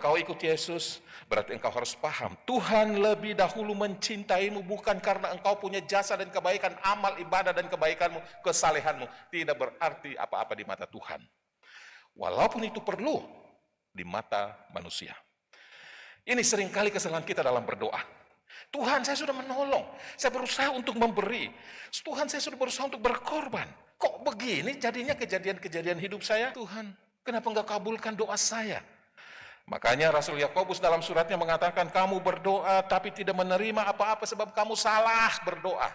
engkau ikut Yesus, berarti engkau harus paham, Tuhan lebih dahulu mencintaimu bukan karena engkau punya jasa dan kebaikan, amal ibadah dan kebaikanmu, kesalehanmu, tidak berarti apa-apa di mata Tuhan. Walaupun itu perlu di mata manusia. Ini seringkali kesalahan kita dalam berdoa. Tuhan, saya sudah menolong, saya berusaha untuk memberi, Tuhan, saya sudah berusaha untuk berkorban. Kok begini jadinya kejadian-kejadian hidup saya? Tuhan, kenapa enggak kabulkan doa saya? Makanya Rasul Yakobus dalam suratnya mengatakan, kamu berdoa tapi tidak menerima apa-apa sebab kamu salah berdoa.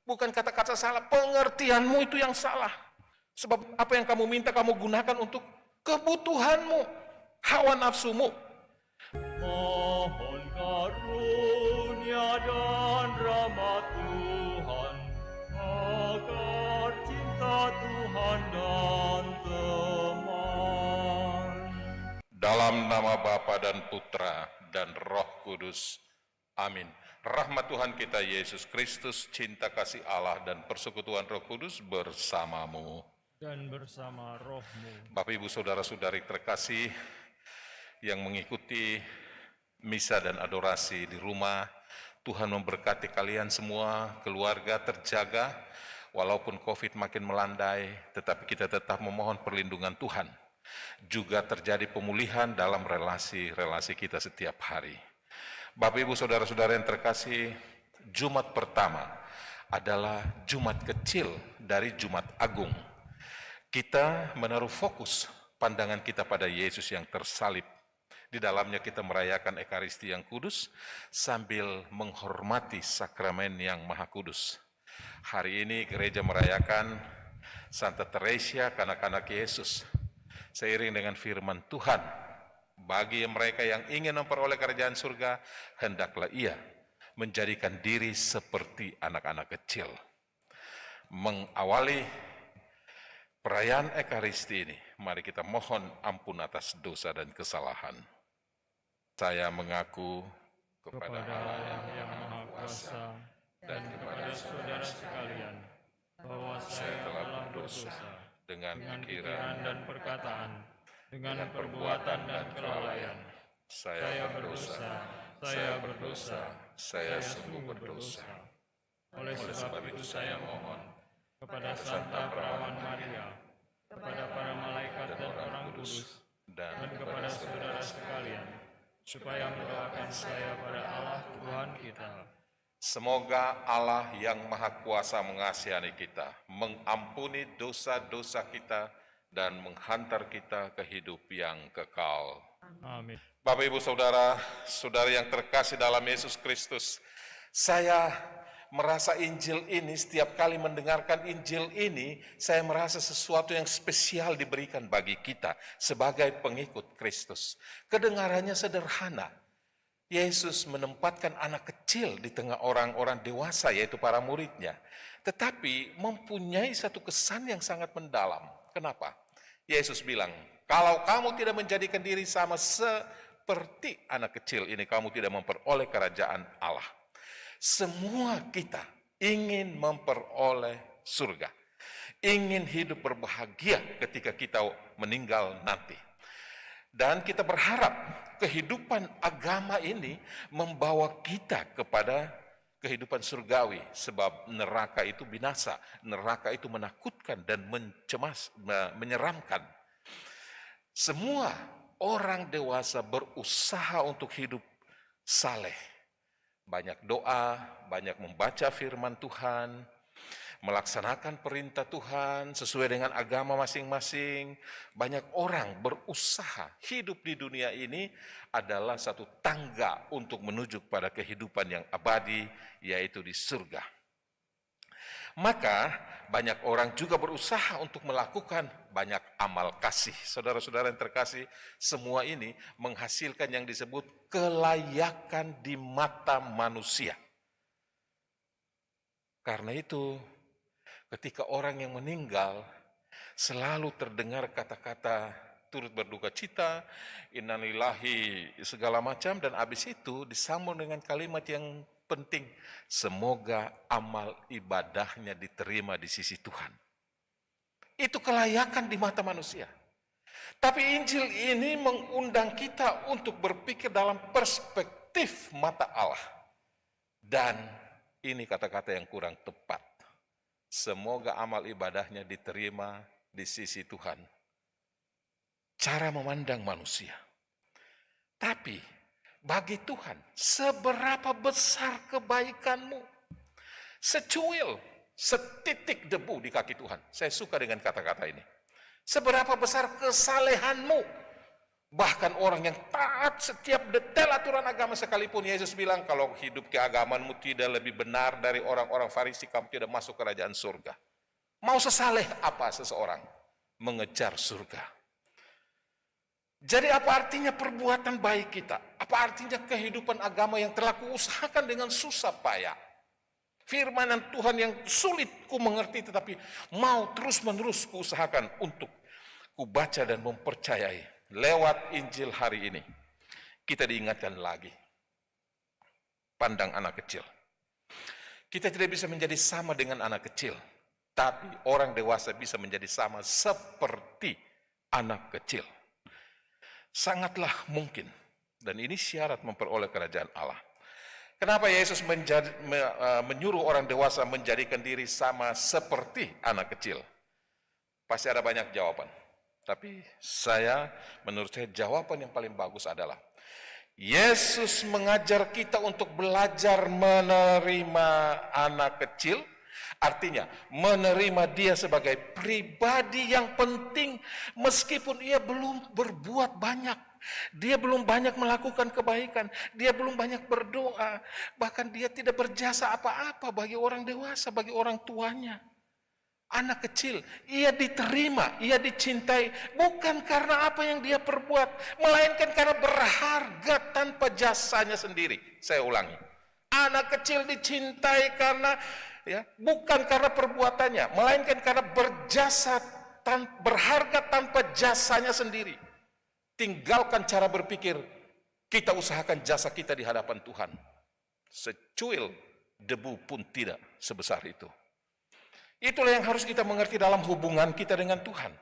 Bukan kata-kata salah, pengertianmu itu yang salah. Sebab apa yang kamu minta kamu gunakan untuk kebutuhanmu, hawa nafsumu. Mohon karunia dan rahmat Tuhan, agar cinta Tuhan dan teman. Dalam nama Bapa dan Putra dan Roh Kudus. Amin. Rahmat Tuhan kita Yesus Kristus, cinta kasih Allah dan persekutuan Roh Kudus bersamamu. Dan bersama rohmu. Bapak Ibu Saudara-saudari terkasih yang mengikuti misa dan adorasi di rumah, Tuhan memberkati kalian semua, keluarga terjaga, walaupun COVID makin melandai, tetapi kita tetap memohon perlindungan Tuhan. Juga terjadi pemulihan dalam relasi-relasi kita setiap hari. Bapak Ibu Saudara-saudara yang terkasih, Jumat pertama adalah Jumat kecil dari Jumat Agung. Kita menaruh fokus pandangan kita pada Yesus yang tersalib. Di dalamnya kita merayakan Ekaristi yang kudus sambil menghormati sakramen yang maha kudus. Hari ini gereja merayakan Santa Teresia, kanak-kanak Yesus. Seiring dengan firman Tuhan, bagi mereka yang ingin memperoleh kerajaan surga, hendaklah ia menjadikan diri seperti anak-anak kecil. Mengawali perayaan Ekaristi ini, mari kita mohon ampun atas dosa dan kesalahan. Saya mengaku kepada Allah yang Maha Kuasa dan kepada saudara sekalian, bahwa saya telah berdosa dengan pikiran dan perkataan, dengan perbuatan dan kelalaian. Saya berdosa, saya sungguh berdosa. Oleh sebab itu saya mohon kepada Santa Perawan Maria, kepada para malaikat dan orang kudus, dan kepada saudara sekalian, supaya mendoakan saya pada Allah Tuhan kita. Semoga Allah yang Maha Kuasa mengasihi kita, mengampuni dosa-dosa kita, dan menghantar kita ke hidup yang kekal. Amin. Bapak Ibu Saudara, saudari yang terkasih dalam Yesus Kristus, saya merasa Injil ini, setiap kali mendengarkan Injil ini, saya merasa sesuatu yang spesial diberikan bagi kita sebagai pengikut Kristus. Kedengarannya sederhana. Yesus menempatkan anak kecil di tengah orang-orang dewasa, yaitu para muridnya. Tetapi mempunyai satu kesan yang sangat mendalam. Kenapa? Yesus bilang, kalau kamu tidak menjadikan diri sama seperti anak kecil ini, kamu tidak memperoleh kerajaan Allah. Semua kita ingin memperoleh surga. Ingin hidup berbahagia ketika kita meninggal nanti. Dan kita berharap kehidupan agama ini membawa kita kepada kehidupan surgawi. Sebab neraka itu binasa, neraka itu menakutkan dan menyeramkan. Semua orang dewasa berusaha untuk hidup saleh. Banyak doa, banyak membaca firman Tuhan, melaksanakan perintah Tuhan sesuai dengan agama masing-masing. Banyak orang berusaha hidup di dunia ini adalah satu tangga untuk menuju pada kehidupan yang abadi, yaitu di surga. Maka banyak orang juga berusaha untuk melakukan banyak amal kasih. Saudara-saudara yang terkasih, semua ini menghasilkan yang disebut kelayakan di mata manusia. Karena itu, ketika orang yang meninggal, selalu terdengar kata-kata turut berduka cita, innalillahi segala macam, dan habis itu disambung dengan kalimat yang penting, semoga amal ibadahnya diterima di sisi Tuhan. Itu kelayakan di mata manusia. Tapi Injil ini mengundang kita untuk berpikir dalam perspektif mata Allah. Dan ini kata-kata yang kurang tepat. Semoga amal ibadahnya diterima di sisi Tuhan. Cara memandang manusia. Tapi bagi Tuhan, seberapa besar kebaikanmu? Secuil, setitik debu di kaki Tuhan. Saya suka dengan kata-kata ini. Seberapa besar kesalehanmu? Bahkan orang yang taat setiap detail aturan agama sekalipun, Yesus bilang, kalau hidup keagamanmu tidak lebih benar dari orang-orang Farisi, kamu tidak masuk kerajaan surga. Mau sesaleh apa seseorang? Mengejar surga. Jadi apa artinya perbuatan baik kita? Apa artinya kehidupan agama yang telah kuusahakan dengan susah payah? Firman Tuhan yang sulit ku mengerti, tetapi mau terus-menerus kuusahakan untuk kubaca dan mempercayai. Lewat Injil hari ini, kita diingatkan lagi. Pandang anak kecil. Kita tidak bisa menjadi sama dengan anak kecil, tapi orang dewasa bisa menjadi sama seperti anak kecil. Sangatlah mungkin, dan ini syarat memperoleh kerajaan Allah. Kenapa Yesus menyuruh orang dewasa menjadikan diri sama seperti anak kecil? Pasti ada banyak jawaban. Tapi menurut saya jawaban yang paling bagus adalah Yesus mengajar kita untuk belajar menerima anak kecil. Artinya menerima dia sebagai pribadi yang penting meskipun ia belum berbuat banyak. Dia belum banyak melakukan kebaikan, dia belum banyak berdoa, bahkan dia tidak berjasa apa-apa bagi orang dewasa, bagi orang tuanya. Anak kecil, ia diterima, ia dicintai, bukan karena apa yang dia perbuat, melainkan karena berharga tanpa jasanya sendiri. Saya ulangi, anak kecil dicintai karena bukan karena perbuatannya, melainkan karena berjasa, berharga tanpa jasanya sendiri. Tinggalkan cara berpikir, kita usahakan jasa kita di hadapan Tuhan. Secuil debu pun tidak sebesar itu. Itulah yang harus kita mengerti dalam hubungan kita dengan Tuhan.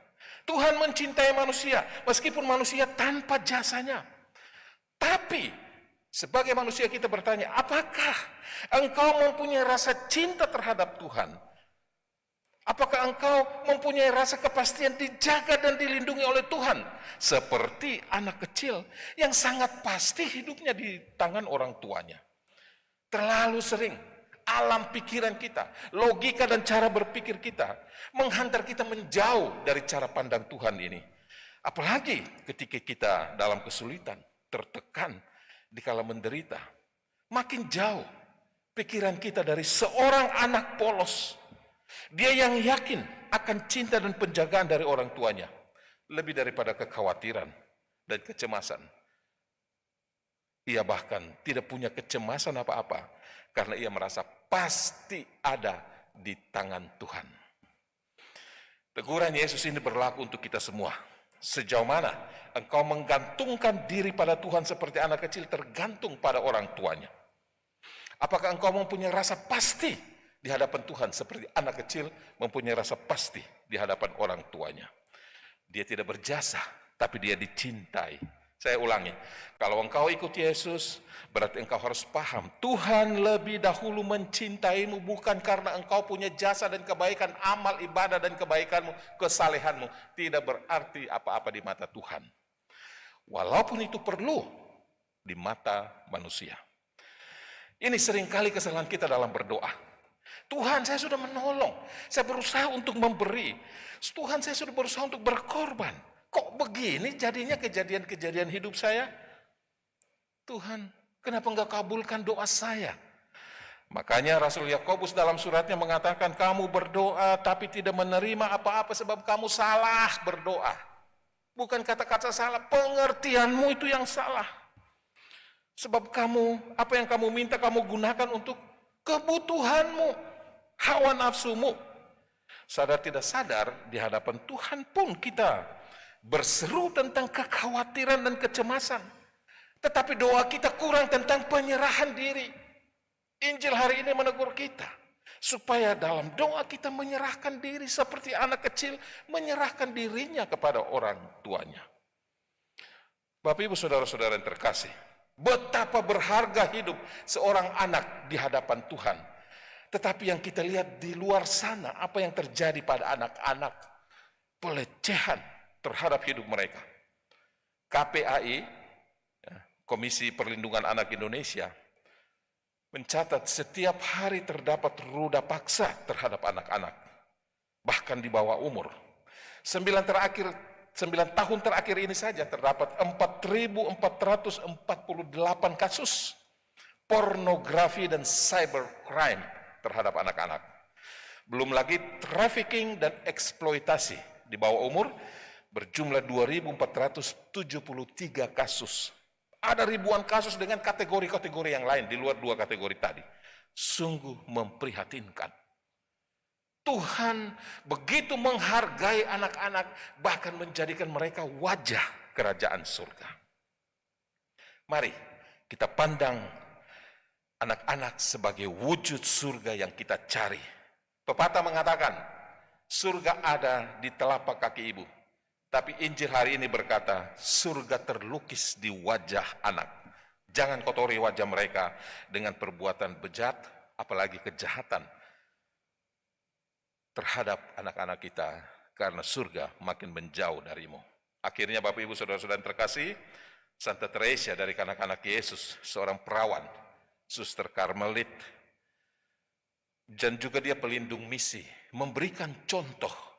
Tuhan mencintai manusia, meskipun manusia tanpa jasanya. Tapi, sebagai manusia kita bertanya, apakah engkau mempunyai rasa cinta terhadap Tuhan? Apakah engkau mempunyai rasa kepastian dijaga dan dilindungi oleh Tuhan? Seperti anak kecil yang sangat pasti hidupnya di tangan orang tuanya. Terlalu sering alam pikiran kita, logika dan cara berpikir kita menghantar kita menjauh dari cara pandang Tuhan ini. Apalagi ketika kita dalam kesulitan, tertekan, dikala menderita. Makin jauh pikiran kita dari seorang anak polos. Dia yang yakin akan cinta dan penjagaan dari orang tuanya, lebih daripada kekhawatiran dan kecemasan. Ia bahkan tidak punya kecemasan apa-apa, karena ia merasa pasti ada di tangan Tuhan. Teguran Yesus ini berlaku untuk kita semua. Sejauh mana engkau menggantungkan diri pada Tuhan seperti anak kecil tergantung pada orang tuanya. Apakah engkau mempunyai rasa pasti di hadapan Tuhan seperti anak kecil mempunyai rasa pasti di hadapan orang tuanya? Dia tidak berjasa, tapi dia dicintai. Saya ulangi, kalau engkau ikut Yesus, berarti engkau harus paham, Tuhan lebih dahulu mencintaimu bukan karena engkau punya jasa dan kebaikan, amal ibadah dan kebaikanmu, kesalehanmu, tidak berarti apa-apa di mata Tuhan. Walaupun itu perlu di mata manusia. Ini seringkali kesalahan kita dalam berdoa. Tuhan, saya sudah menolong, saya berusaha untuk memberi. Tuhan, saya sudah berusaha untuk berkorban. Kok begini jadinya kejadian-kejadian hidup saya? Tuhan, kenapa enggak kabulkan doa saya? Makanya Rasul Yakobus dalam suratnya mengatakan, kamu berdoa tapi tidak menerima apa-apa sebab kamu salah berdoa. Bukan kata-kata salah, pengertianmu itu yang salah. Sebab apa yang kamu minta kamu gunakan untuk kebutuhanmu, hawa nafsumu. Sadar tidak sadar di hadapan Tuhan pun kita berseru tentang kekhawatiran dan kecemasan. Tetapi doa kita kurang tentang penyerahan diri. Injil hari ini menegur kita. Supaya dalam doa kita menyerahkan diri seperti anak kecil, menyerahkan dirinya kepada orang tuanya. Bapak Ibu Saudara-saudara yang terkasih, betapa berharga hidup seorang anak di hadapan Tuhan. Tetapi yang kita lihat di luar sana, apa yang terjadi pada anak-anak, pelecehan terhadap hidup mereka. KPAI, Komisi Perlindungan Anak Indonesia, mencatat setiap hari terdapat ruda paksa terhadap anak-anak, bahkan di bawah umur. 9 tahun terakhir ini saja terdapat 4.448 kasus pornografi dan cybercrime terhadap anak-anak. Belum lagi trafficking dan eksploitasi di bawah umur berjumlah 2.473 kasus. Ada ribuan kasus dengan kategori-kategori yang lain di luar 2 kategori tadi. Sungguh memprihatinkan. Tuhan begitu menghargai anak-anak, bahkan menjadikan mereka wajah kerajaan surga. Mari kita pandang anak-anak sebagai wujud surga yang kita cari. Pepatah mengatakan, surga ada di telapak kaki ibu. Tapi Injil hari ini berkata, surga terlukis di wajah anak. Jangan kotori wajah mereka dengan perbuatan bejat, apalagi kejahatan terhadap anak-anak kita, karena surga makin menjauh darimu. Akhirnya Bapak Ibu Saudara-saudara yang terkasih, Santa Teresa dari kanak-kanak Yesus, seorang perawan, suster Karmelit, dan juga dia pelindung misi, memberikan contoh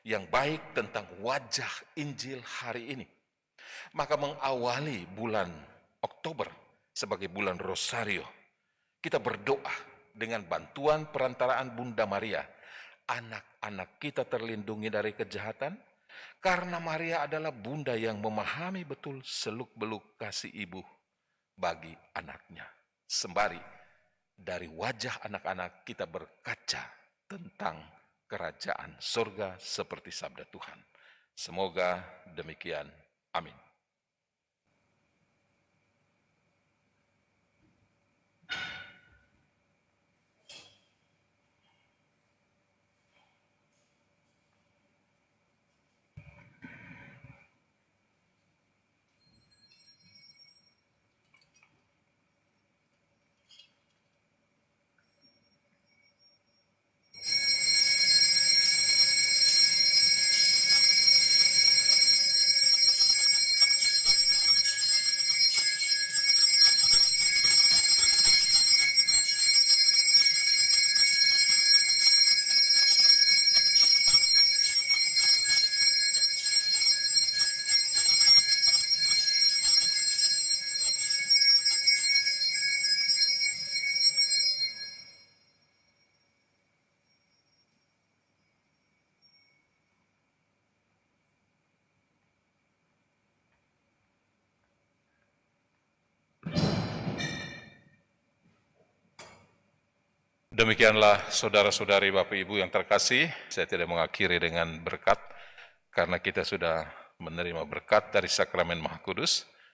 yang baik tentang wajah Injil hari ini. Maka mengawali bulan Oktober sebagai bulan Rosario, kita berdoa dengan bantuan perantaraan Bunda Maria. Anak-anak kita terlindungi dari kejahatan, karena Maria adalah bunda yang memahami betul seluk-beluk kasih ibu bagi anaknya. Sembari dari wajah anak-anak kita berkaca tentang kerajaan surga seperti sabda Tuhan. Semoga demikian. Amin. Demikianlah saudara-saudari Bapak Ibu yang terkasih, saya tidak mengakhiri dengan berkat, karena kita sudah menerima berkat dari Sakramen Maha Kudus.